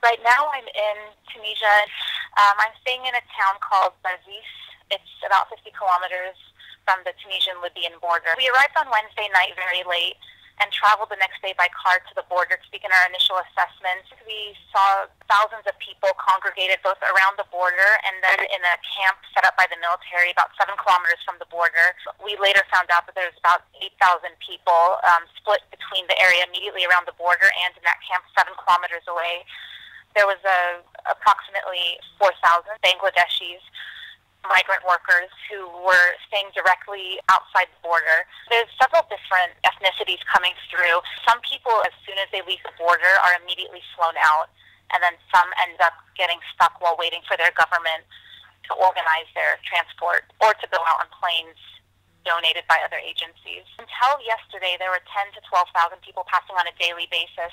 Right now I'm in Tunisia. I'm staying in a town called Bazis. It's about 50 kilometers from the Tunisian-Libyan border. We arrived on Wednesday night very late and traveled the next day by car to the border to begin our initial assessments. We saw thousands of people congregated both around the border and then in a camp set up by the military about 7 kilometers from the border. We later found out that there was about 8,000 people split between the area immediately around the border and in that camp 7 kilometers away. There was approximately 4,000 Bangladeshis, migrant workers who were staying directly outside the border. There's several different ethnicities coming through. Some people, as soon as they leave the border, are immediately flown out, and then some end up getting stuck while waiting for their government to organize their transport or to go out on planes donated by other agencies. Until yesterday, there were 10,000 to 12,000 people passing on a daily basis.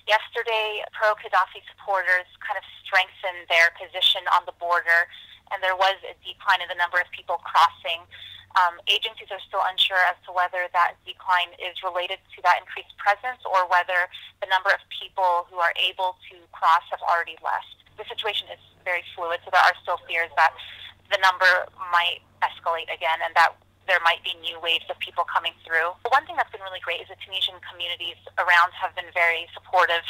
Yesterday, pro-Gaddafi supporters kind of strengthened their position on the border, and there was a decline in the number of people crossing. Agencies are still unsure as to whether that decline is related to that increased presence or whether the number of people who are able to cross have already left. The situation is very fluid, so there are still fears that the number might escalate again and that there might be new waves of people coming through. One thing that's been really great is the Tunisian communities around have been very supportive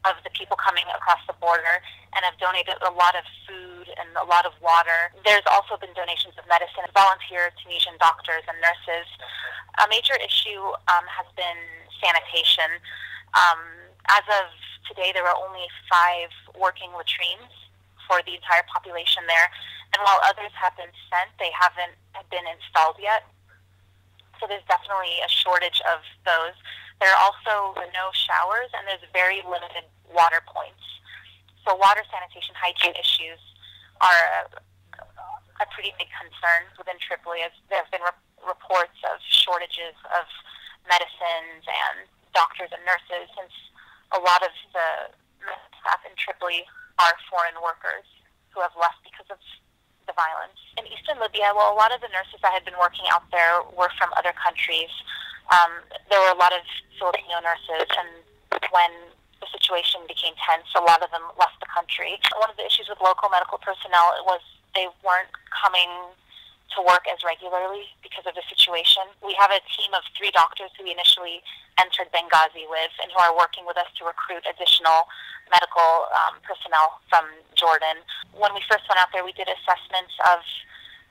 of the people coming across the border and have donated a lot of food and a lot of water. There's also been donations of medicine, volunteer Tunisian doctors and nurses. A major issue has been sanitation. As of today, there are only 5 working latrines for the entire population there. And while others have been sent, they haven't been installed yet. So there's definitely a shortage of those. There are also no showers, and there's very limited water points. So water, sanitation, hygiene issues are a pretty big concern within Tripoli, as there have been reports of shortages of medicines and doctors and nurses, since a lot of the staff in Tripoli are foreign workers who have left because of the violence. In eastern Libya, well, a lot of the nurses that had been working out there were from other countries. There were a lot of Filipino nurses, and when the situation became tense, a lot of them left the country. One of the issues with local medical personnel was they weren't coming to work as regularly because of the situation. We have a team of 3 doctors who we initially entered Benghazi with and who are working with us to recruit additional medical personnel from Jordan. When we first went out there, we did assessments of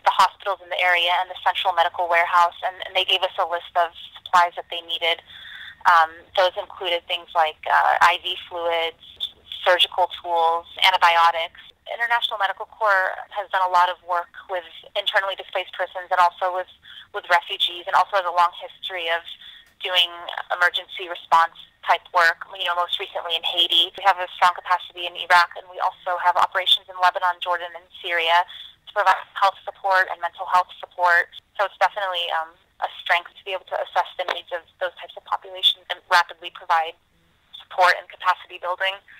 the hospitals in the area and the central medical warehouse, and they gave us a list of supplies that they needed. Those included things like IV fluids, surgical tools, antibiotics. International Medical Corps has done a lot of work with internally displaced persons and also with refugees, and also has a long history of doing emergency response type work, most recently in Haiti. We have a strong capacity in Iraq, and we also have operations in Lebanon, Jordan, and Syria to provide health support and mental health support. So it's definitely a strength to be able to assess the needs of those types of populations and rapidly provide support and capacity building.